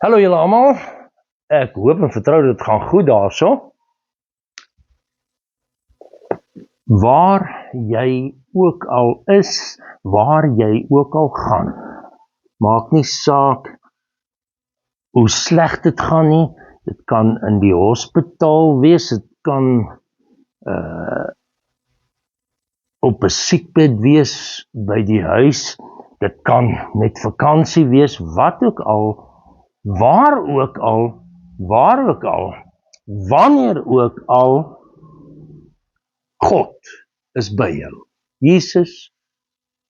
Hallo julle almal, ek hoop en vertrou dit gaan goed daarso. Waar jy ook al is, waar jy ook al gaan, maak nie saak hoe sleg dit gaan nie, dit kan in die hospitaal wees, dit kan op 'n siekbed wees, by die huis, dit kan met vakansie wees, wat ook al, waar ook al, wanneer ook al, God is by jou. Jesus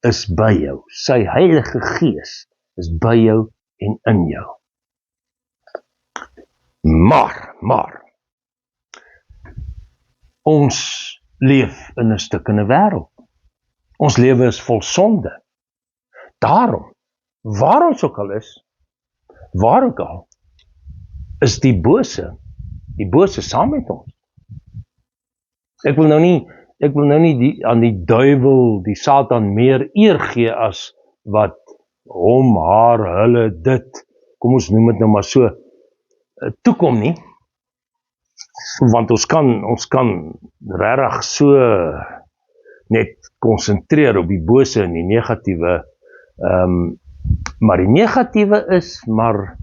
is by jou. Sy Heilige Gees is by jou en in jou. Maar, ons leef in 'n stukkende wêreld. Ons lewe is vol sonde. Daarom, waar ons ook al is, is die bose saam met ons. Ek wil nou nie aan die duiwel, die Satan meer eer gee as wat hom, haar, hulle, dit, kom ons noem dit nou maar so, toekom nie, want ons kan regtig so net konsentreer op die bose en die negatiewe, maar die negatiewe is maar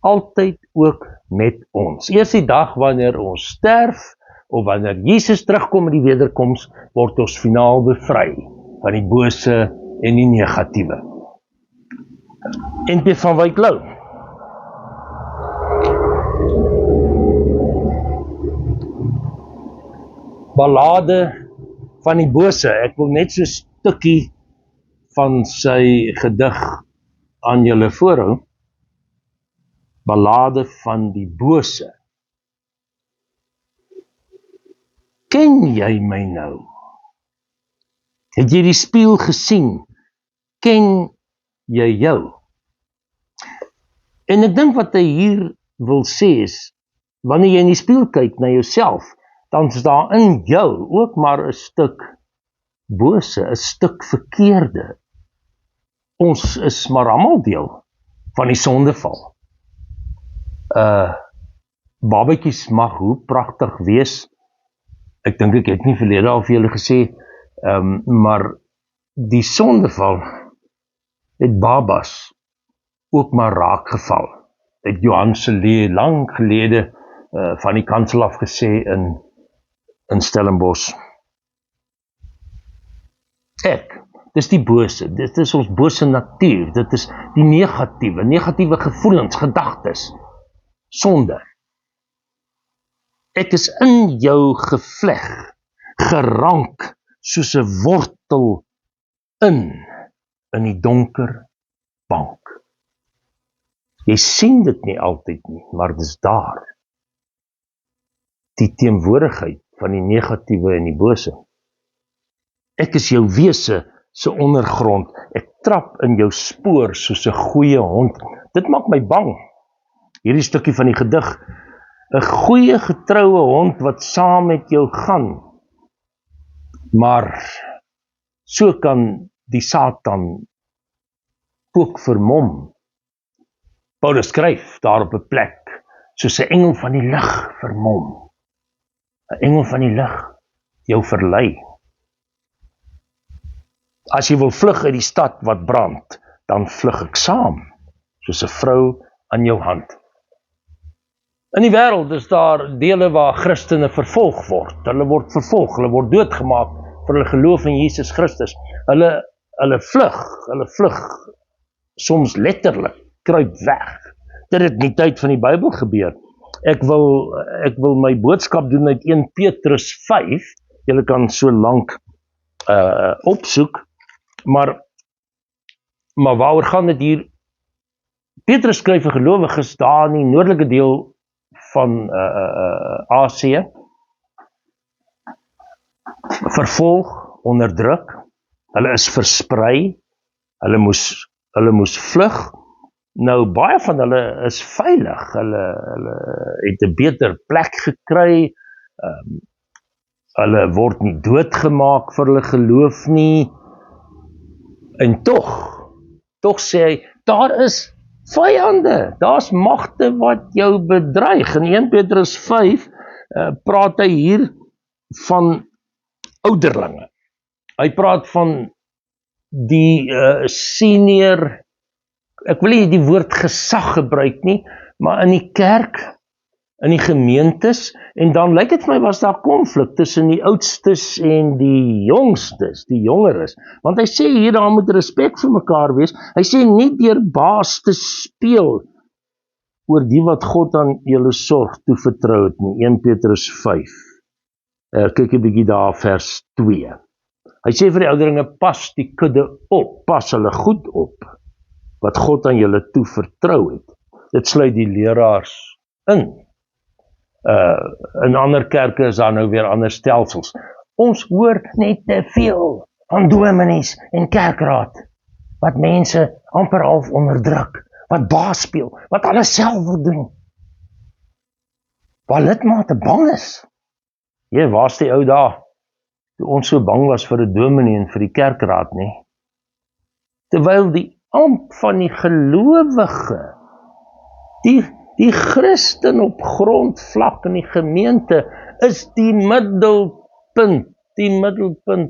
altyd ook met ons. Eers die dag wanneer ons sterf, of wanneer Jesus terugkom in die wederkoms, word ons finaal bevry van die bose en die negatiewe. NP van Wyk Lou. Ballade van die bose. Ek wil net so 'n stukkie van sy gedig aan julle voorhou. Ballade van die bose. Ken jy my nou? Het jy die spieël gesien? Ken jy jou? En ek dink wat hy hier wil sê is, wanneer jy in die spieël kyk na jouself, dan is daar in jou ook maar 'n stuk bose, 'n stuk verkeerde. Ons is maar almal deel van die sondeval. Babatjies mag hoe pragtig wees. Ek dink ek het nie verlede al vir julle gesê, maar die sondeval het babas ook maar raak geval. Het Johan Selee lang gelede van die kansel af gesê in Stellenbosch. Dis die bose, dit is ons bose natuur, dit is die negatiewe gevoelens, gedagtes, sonde. Ek is in jou gevleg, gerank, soos 'n wortel in die donker bank. Jy sien dit nie altyd nie, maar dis daar. Die teenwoordigheid van die negatiewe en die bose. Ek is jou wese se ondergrond, ek trap in jou spoor soos 'n goeie hond. Dit maak my bang. Hierdie stukkie van die gedig, 'n goeie getroue hond wat saam met jou gaan. Maar so kan die Satan ook vermom. Paulus skryf daar op 'n plek, soos 'n engel van die lig vermom. 'n Engel van die lig jou verlei. As jy wil vlug uit die stad wat brand, dan vlug ek saam, soos 'n vrou aan jou hand. In die wêreld is daar dele waar Christene vervolg word. Hulle word vervolg, hulle word doodgemaak vir hulle geloof in Jesus Christus. Hulle vlug, soms letterlik, kruip weg. Dit het in die tyd van die Bybel gebeur. Ek wil my boodskap doen uit 1 Petrus 5. Julle kan so lank opsoek, maar waaroor gaan dit hier? Petrus skryf vir gelowiges daar in die noordelike deel van Asië, vervolg, onderdruk, hulle is versprei, hulle moes vlug. Nou, baie van hulle is veilig, hulle het 'n beter plek gekry, hulle word nie doodgemaak vir hulle geloof nie, en tog sê hy, daar is vyande, daar's magte wat jou bedreig. In 1 Petrus 5 praat hy hier van ouderlinge. Hy praat van die senior, ek wil nie die woord gesag gebruik nie, maar in die kerk, in die gemeentes, en dan lyk dit vir my was daar konflik tussen die oudstes en die jongstes, die jongeres, want hy sê hier, daar moet respek vir mekaar wees, hy sê nie deur baas te speel oor die wat God aan julle sorg toevertrou het nie, 1 Petrus 5, kyk 'n bietjie daar vers 2, hy sê vir die ouderlinge, pas die kudde op, pas hulle goed op, wat God aan julle toevertrou het, dit sluit die leraars in, in ander kerke is daar nou weer ander stelsels. Ons hoor net te veel van dominees en kerkraad, wat mense amper half onderdruk, wat baas speel, wat alles self wil doen. Waar lidmate bang is. Waar's die ou daar? Toe ons so bang was vir 'n dominee en vir die kerkraad, nie? Terwyl die ampt van die gelowige, die Christen op grondvlak in die gemeente is die middelpunt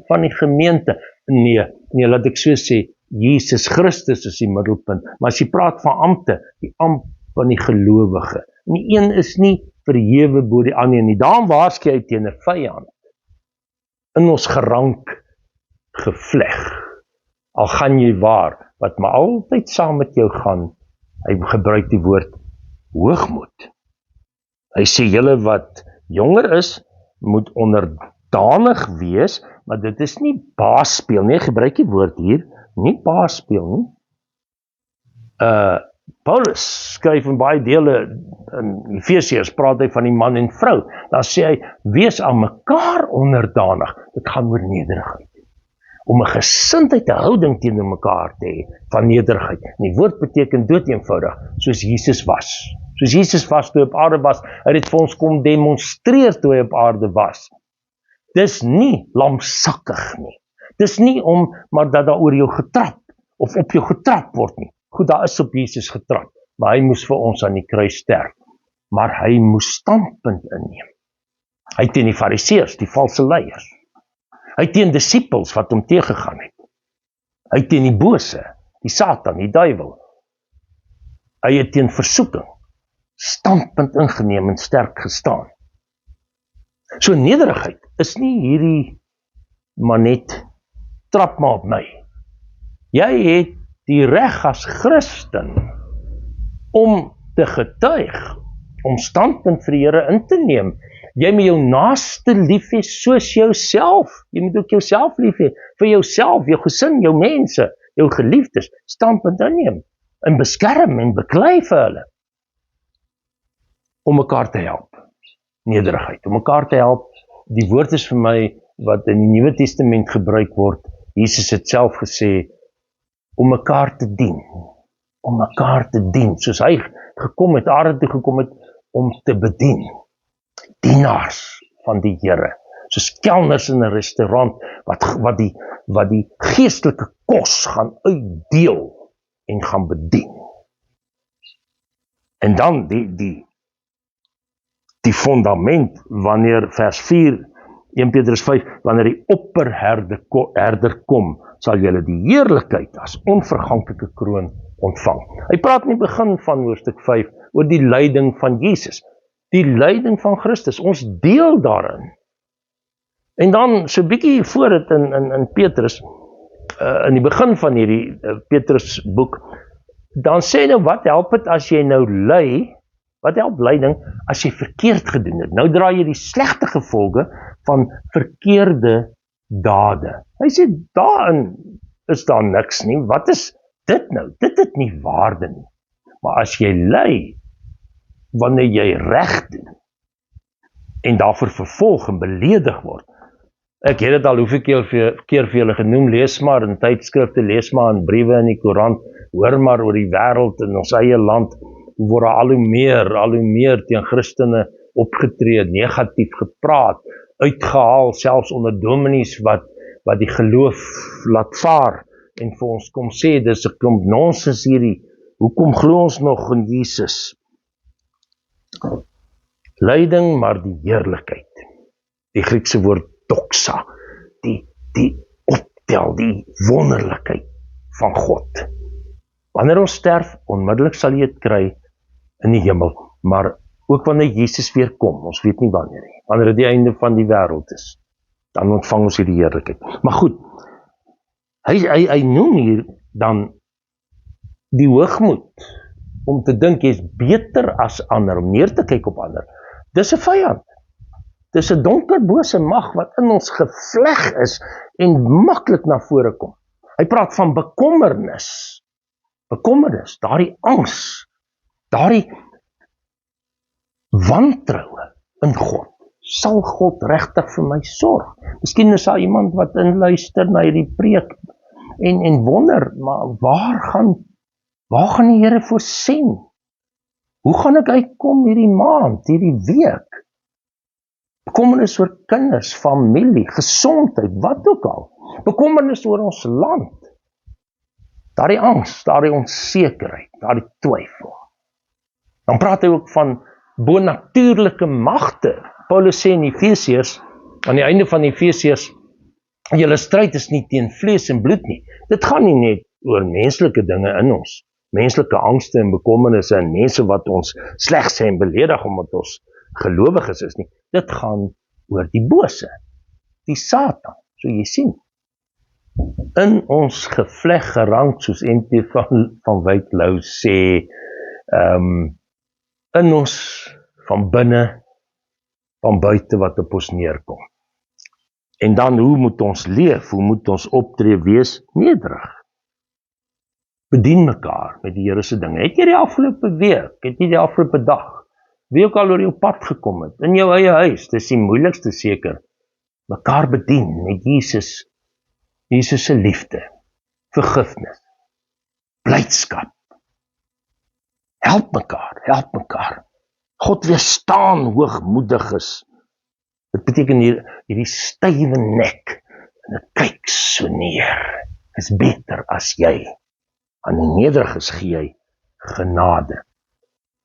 van die gemeente. Nee, laat ek so sê, Jesus Christus is die middelpunt, maar as jy praat van ampte, die ampt van die gelowige, en die een is nie verhewe bo die ander nie, daarom waarsku hy teen 'n vyand, in ons gerank gevleg, al gaan jy waar, wat maar altyd saam met jou gaan, hy gebruik die woord hoogmoed. Hy sê julle wat jonger is, moet onderdanig wees, maar dit is nie baas speel nie, gebruik die woord hier, nie baas speel nie. Paulus skryf in baie dele, in Efesiërs praat hy van die man en vrou, dan sê hy, wees aan mekaar onderdanig, dit gaan oor nederigheid. Om 'n gesindheid, 'n houding teenoor mekaar te hê, van nederigheid. En die woord beteken dood eenvoudig, soos Jesus was. Soos Jesus was toe hy op aarde was, hy het vir ons kom demonstreer toe hy op aarde was. Dis nie lamsakkig nie. Dis nie maar dat daar oor jou getrap, of op jou getrap word nie. Goed, daar is op Jesus getrap, maar hy moes vir ons aan die kruis sterf. Maar hy moes standpunt inneem. Hy teen die fariseërs, die valse leiers. Hy teen disippels wat hom teëgegaan het. Hy teen die bose, die Satan, die duiwel. Hy het teen versoeking standpunt ingeneem en sterk gestaan. So nederigheid is nie hierdie maar net trap maar op my. Jy het die reg as Christen om te getuig, om standpunt vir die Here in te neem. Jy moet jou naaste lief hê soos jouself. Jy moet ook jouself lief hê, vir jouself, jou gesin, jou mense, jou geliefdes, standpunt inneem, en beskerm en beklei vir hulle. Om mekaar te help. Nederigheid, om mekaar te help. Die woord is vir my, wat in die Nuwe Testament gebruik word, Jesus het self gesê, om mekaar te dien. Om mekaar te dien, soos hy gekom het, aarde toe gekom het, om te bedien. Dienaars van die Here, soos kelners in 'n restaurant, wat die geestelike kos gaan uitdeel, en gaan bedien. En dan die fundament, wanneer vers 4, 1 Petrus 5, wanneer die opperherder kom, sal julle die heerlikheid as onverganklike kroon ontvang. Hy praat in die begin van hoofstuk 5 oor die lyding van Jesus, die lyding van Christus, ons deel daarin. En dan so 'n bietjie voor dit in Petrus, in die begin van hierdie Petrus boek, dan sê nou, wat help dit as jy nou ly? Wat help lyding as jy verkeerd gedoen het? Nou dra jy die slegte gevolge van verkeerde dade. Hy sê, daarin is daar niks nie. Wat is dit nou? Dit het nie waarde nie. Maar as jy ly, wanneer jy reg doen, en daarvoor vervolg en beledig word. Ek het dit al hoeveel keer vir julle genoem, lees maar in tydskrifte, lees maar in briewe in die koerant, hoor maar oor die wêreld in ons eie land, word al hoe meer teen Christene opgetree, negatief gepraat, uitgehaal, selfs onder dominees wat die geloof laat vaar, en vir ons kom sê, dis 'n klomp nonsens hierdie, Hoekom glo ons nog in Jesus? Lyding, maar die heerlikheid. Die Griekse woord doxa, die optel, die wonderlikheid van God. Wanneer ons sterf, onmiddellik sal jy dit kry in die hemel, maar ook wanneer Jesus weer kom, ons weet nie wanneer nie, wanneer dit die einde van die wêreld is, dan ontvang ons hierdie heerlikheid. Maar goed, hy noem hier dan die hoogmoed, om te dink jy is beter as ander, om neer te kyk op ander. Dis 'n vyand. Dis 'n donker bose mag wat in ons gevleg is en maklik na vore kom. Hy praat van bekommernis, daardie angs, daardie wantroue in God. Sal God regtig vir my sorg? Miskien is daar iemand wat inluister na hierdie preek en wonder, maar waar gaan die Here voorsien? Hoe gaan ek uitkom hierdie maand, hierdie week? Bekommernis oor kinders, familie, gesondheid, wat ook al. Bekommernis oor ons land. Daardie angs, daardie onsekerheid, daardie twyfel. Dan praat hy ook van bonatuurlike magte. Paulus sê in Efesiërs, aan die einde van Efesiërs, julle stryd is nie teen vlees en bloed nie. Dit gaan nie net oor menslike dinge in ons, menslike angste en bekommernisse en mense wat ons sleg sê en beledig omdat ons gelowiges is nie. Dit gaan oor die bose, die Satan, so jy sien. In ons gevleg gerang, soos NT van Wyk Lou sê, in ons van binne, van buite wat op ons neerkom. En dan, hoe moet ons leef? Hoe moet ons optree, wees? Nederig. Bedien mekaar met die Here se dinge. Het jy die afgelope week, het jy die afgelope dag, wie ook al oor jou pad gekom het, in jou eie huis, dis die moeilikste seker, mekaar bedien met Jesus se liefde, vergifnis, blydskap. Help mekaar. God weerstaan hoogmoediges. Dit beteken hierdie stywe nek, en dit kyk so neer, is beter as jy. Aan die nederiges gee hy genade.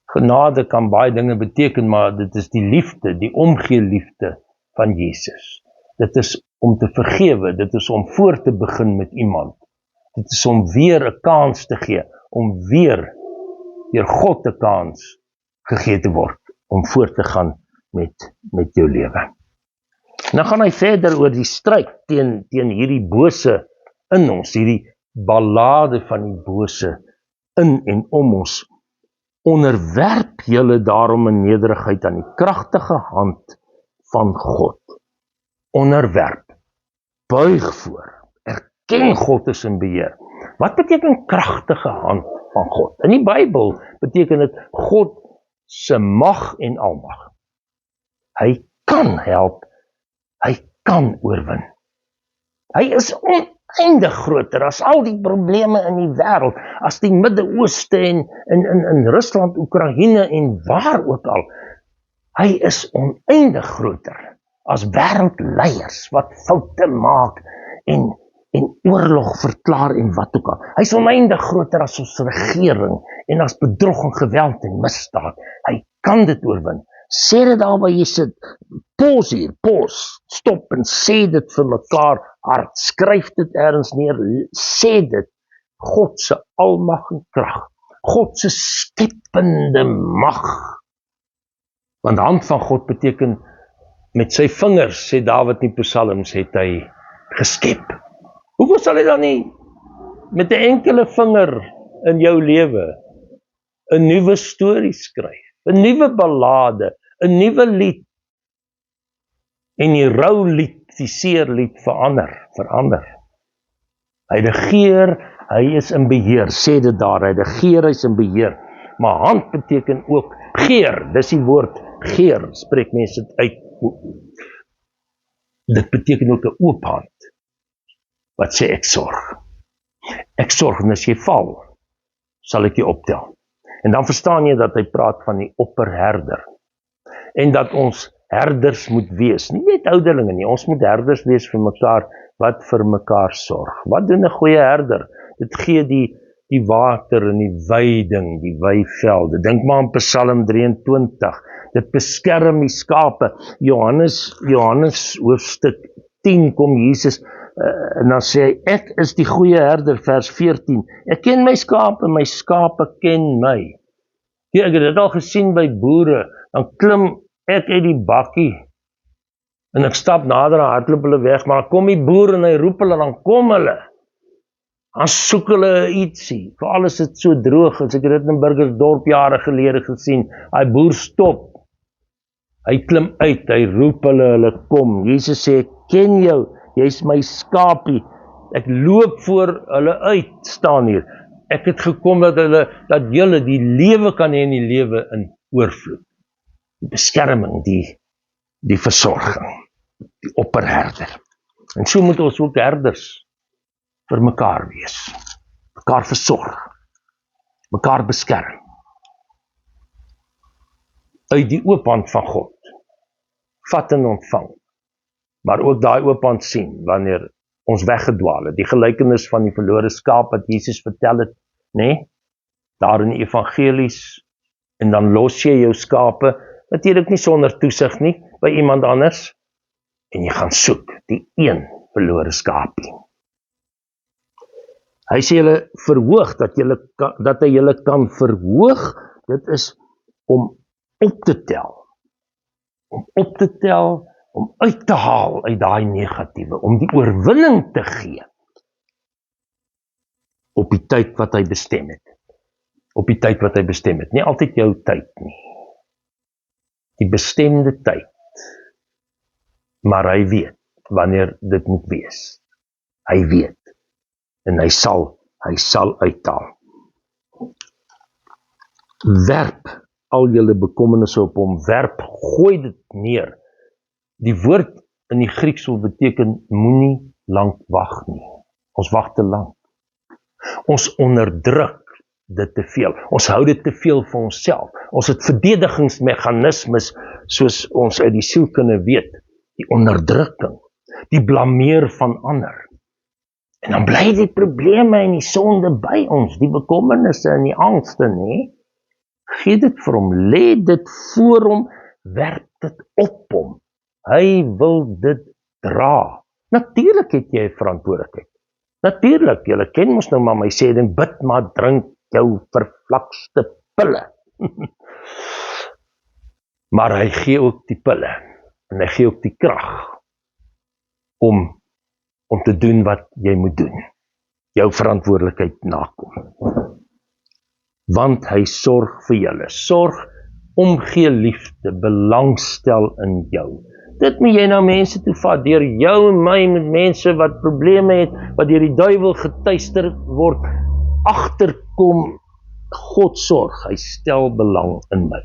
Genade kan baie dinge beteken, maar dit is die liefde, die omgee liefde van Jesus. Dit is om te vergewe, dit is om voor te begin met iemand. Dit is om weer 'n kans te gee, om weer deur God 'n kans gegee te word, om voort te gaan met jou lewe. Dan gaan hy verder oor die stryd teen hierdie bose in ons, hierdie ballade van die bose in en om ons. Onderwerp julle daarom in nederigheid aan die kragtige hand van God. Onderwerp, buig voor, erken God is in beheer. Wat beteken kragtige hand van God? In die Bybel beteken dit God se mag en almag. Hy kan help, hy kan oorwin. Hy is oneindig groter as al die probleme in die wêreld, as die Midde-Ooste en in Rusland, Oekraïne en waar ook al. Hy is oneindig groter as wêreldleiers wat foute maak en oorlog verklaar en wat ook al. Hy is oneindig groter as ons regering en as bedrog en geweld en misdaad. Hy kan dit oorwin. Sê dit daar waar jy sit, pause, stop en sê dit vir mekaar hard, skryf dit ergens neer, sê dit, God se almag en krag, God se skepende mag. Want hand van God beteken, met sy vingers, sê Dawid in die Psalms, het hy geskep. Hoekom sal hy dan nie met 'n enkele vinger in jou lewe 'n nuwe storie skryf, 'n nuwe ballade, 'n nuwe lied, en die roulied, die seerlied verander. Hy regeer, hy is in beheer, sê dit daar, hy regeer, hy is in beheer. Maar hand beteken ook geer, dis die woord geer, spreek mense dit uit. Dit beteken ook 'n oop hand, wat sê ek sorg. Ek sorg, en as jy val, sal ek jou optel. En dan verstaan jy dat hy praat van die opperherder. En dat ons herders moet wees, nie net ouderlinge nie, ons moet herders wees vir mekaar, wat vir mekaar sorg. Wat doen 'n goeie herder? Dit gee die die water en die weiding, die weivelde. Dink maar aan Psalm 23. Dit beskerm die skape. Johannes hoofstuk 10 kom Jesus en dan sê hy, ek is die goeie herder, vers 14. Ek ken my skape ken my. Ja, ek het dit al gesien by boere, dan klim ek uit die bakkie en ek stap nader en hardloop hulle weg, maar dan kom die boer en hy roep hulle, dan kom hulle. Dan soek hulle ietsie, veral as dit so droog is. Ek het dit in Burgersdorp jare gelede gesien. Hy boer stop, hy klim uit, hy roep hulle kom. Jesus sê, ek ken jou, jy's my skapie. Ek loop voor hulle uit, staan hier. Ek het gekom dat julle die lewe kan hê en die lewe in oorvloed. Die beskerming, die versorging, die opperherder. En so moet ons ook herders vir mekaar wees. Mekaar versorg, mekaar beskerm. Uit die oop hand van God. Vat en ontvang. Maar ook daai oop hand sien, wanneer ons weggedwaal het. Die gelykenis van die verlore skaap wat Jesus vertel het, daar in die evangelies, en dan los jy jou skape, natuurlik nie sonder toesig nie, by iemand anders, en jy gaan soek, die een verlore skaapie. Hy sê julle verhoog, dat hy julle kan verhoog, dit is om op te tel, om uit te haal uit daai negatiewe, om die oorwinning te gee, op die tyd wat hy bestem het. Nie altyd jou tyd nie. Die bestemde tyd. Maar hy weet wanneer dit moet wees. Hy weet. En hy sal uithaal. Werp al julle bekommernisse op hom. Gooi dit neer. Die woord in die Grieks wil beteken moenie lank wag nie. Ons wag te lank. Ons onderdruk dit te veel. Ons hou dit te veel vir onsself. Ons het verdedigingsmeganismes, soos ons uit die sielkunde weet, die onderdrukking, die blameer van ander. En dan bly die probleme en die sonde by ons, die bekommernisse en die angste, Gee dit vir hom, lê dit voor hom, werp dit op hom. Hy wil dit dra. Natuurlik het jy verantwoordelikheid. Natuurlik, julle ken mos nou maar my sê, bid maar, drink jou vervlakste pille. Maar hy gee ook die pille, en hy gee ook die krag, om te doen wat jy moet doen. Jou verantwoordelikheid nakom. Want hy sorg vir julle. Sorg, omgee liefde, belangstel in jou. Dit moet jy nou mense toe vat, deur jou en my met mense wat probleme het, wat deur die duiwel getuister word, agterkom, God sorg, hy stel belang in my.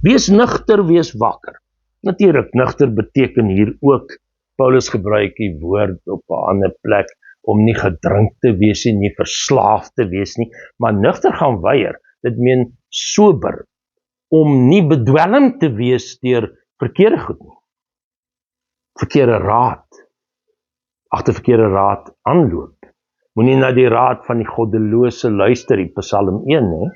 Wees nugter, wees wakker. Natuurlik, nugter beteken hier ook, Paulus gebruik die woord op 'n ander plek, om nie gedrink te wees en nie verslaaf te wees nie, maar nugter gaan weier, dit meen sober, om nie bedwelm te wees deur verkeerde goed nie. Verkeerde raad, agter verkeerde raad aanloop. Moenie na die raad van die goddelose luister, die Psalm 1,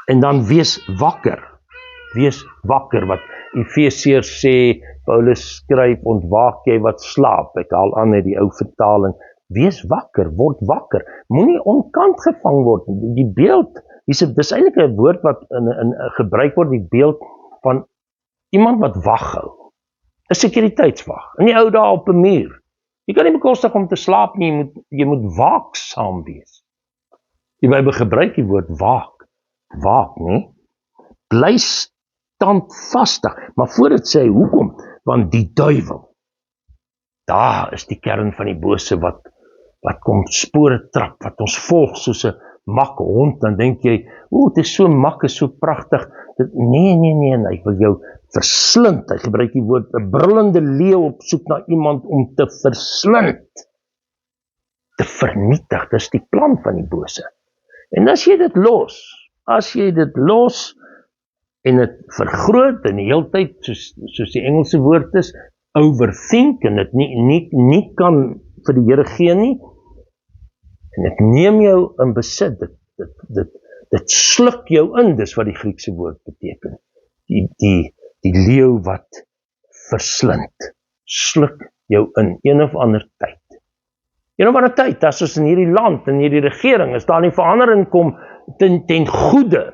En dan wees wakker, wat Efesiërs sê, Paulus skryf, ontwaak jy wat slaap, ek haal aan uit die ou vertaling, wees wakker, word wakker, moenie onkant gevang word, die beeld, dis eintlik 'n woord wat in gebruik word, die beeld van iemand wat wag hou, 'n sekuriteitswag, in die ou dae op 'n muur, jy kan nie bekostig om te slaap nie, jy moet waaksaam wees. Die Bybel gebruik die woord waak, bly standvastig, maar voor dit sê hy, hoekom? Want die duiwel, daar is die kern van die bose wat kom spore trap, wat ons volg soos 'n mak hond, dan denk jy, het is so mak, is so pragtig, nee, hy wil jou verslind, hy gebruik die woord, 'n brullende leeu op soek na iemand om te verslind, te vernietig, dis die plan van die bose. En as jy dit los, en het vergroot, en die hele tyd, soos die Engelse woord is, overthink en dit nie kan vir die Here gee nie, en dit neem jou in besit, dit sluk jou in, dis wat die Griekse woord beteken, die leeu wat verslind, sluk jou in, een of ander tyd. Een of ander tyd, as ons in hierdie land, in hierdie regering, as daar nie verandering kom, ten goeie,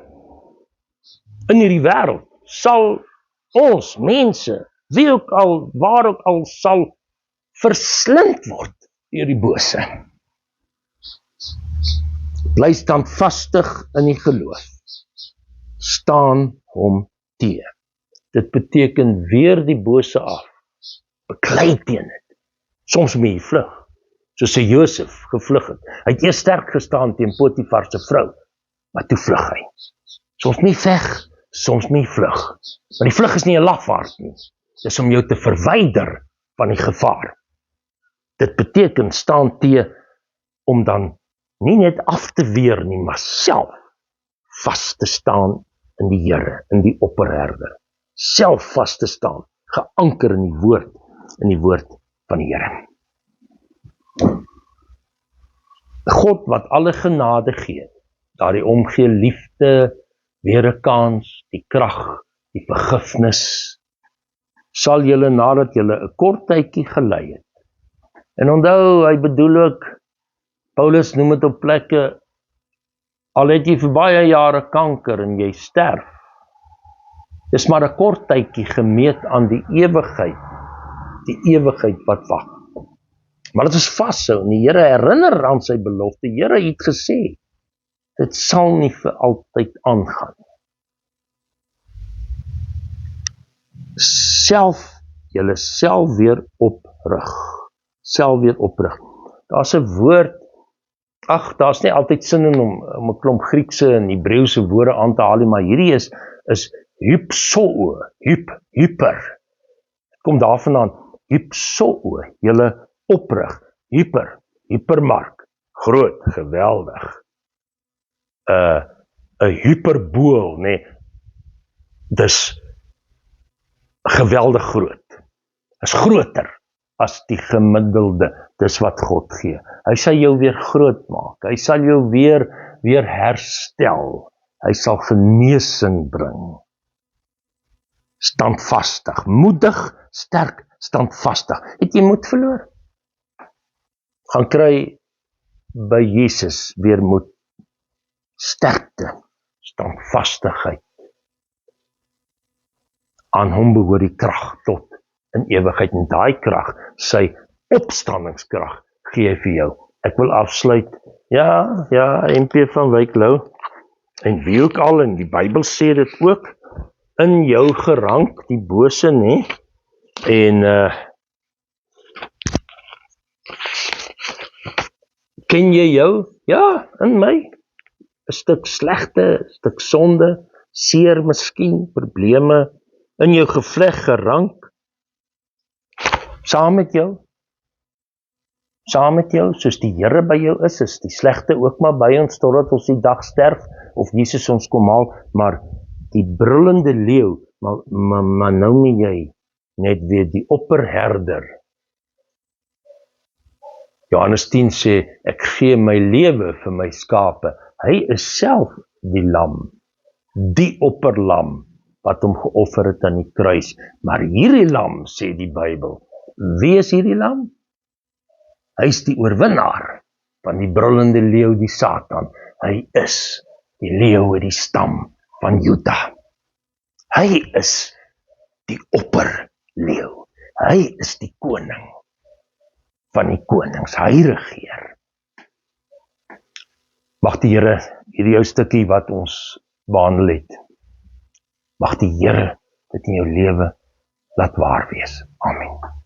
in hierdie wêreld, sal ons mense, wie ook al, waar ook al, sal verslind word deur die bose. Bly standvastig in die geloof. Staan hom teë. Dit beteken weer die bose af. Beklei teen dit. Soms moet jy vlug. Soos Josef gevlug het. Hy het eers sterk gestaan teen Potifar se vrou, maar toe vlug hy. Soms moet jy veg, soms moet jy vlug. Maar die vlug is nie 'n lafvaart nie. Dis om jou te verwyder van die gevaar. Dit beteken staan teë om dan nie net af te weer nie, maar self vas te staan in die Here, in die opperherder. Self vas te staan, geanker in die woord van die Here. God wat alle genade gee, daardie omgee, liefde, weer 'n kans, die krag, die vergifnis, sal julle nadat julle 'n kort tydjie gelei het. En onthou, hy bedoel ook, Paulus noem dit op plekke, al het jy vir baie jare kanker en jy sterf, dis maar 'n kort tydjie gemeet aan die ewigheid wat wag. Maar dit is vashou, en die Here herinner aan sy belofte. Die Here het gesê, dit sal nie vir altyd aangaan. Julle self weer oprig. Daar's 'n woord, daar's nie altyd sin in om 'n klomp Griekse en Hebreëse woorde aan te haal, maar hierdie is hypsoo, hyper. Dit kom daarvandaan, hypsoo, julle oprig, hypermark, groot, geweldig. 'n hyperbool, nee, dis geweldig groot. Is groter as die gemiddelde, dis wat God gee. Hy sal jou weer groot maak, hy sal jou weer herstel, hy sal genesing bring. Standvastig, moedig, sterk, standvastig. Het jy moed verloor? Gaan kry by Jesus weer moed, sterkte, standvastigheid. Aan hom behoort die krag tot in ewigheid, en daai krag, sy opstandingskrag, gee hy vir jou. Ek wil afsluit, ja, MP van Wyk Lou, en wie ook al, en die Bybel sê dit ook, in jou gerank, die bose, nee, en ken jy jou? Ja, in my, 'n stuk slegte, 'n stuk sonde, seer miskien, probleme, in jou gevleg gerank, saam met jou, soos die Here by jou is die slegte ook maar by ons, totdat ons die dag sterf, of Jesus ons kom haal, maar die brullende leeu, maar nou nie jy, net weer die opperherder. Johannes 10 sê, ek gee my lewe vir my skape, hy is self die lam, die opperlam, wat hom geoffer het aan die kruis, maar hierdie lam, sê die Bybel, wie is hierdie lam? Hy is die oorwinnaar van die brullende leeu, die Satan. Hy is die leeu uit die stam van Juda. Hy is die opperleeu. Hy is die koning van die konings. Hy regeer. Mag die Here hierdie jou stukkie wat ons behandel het, mag die Here dit in jou lewe laat waar wees. Amen.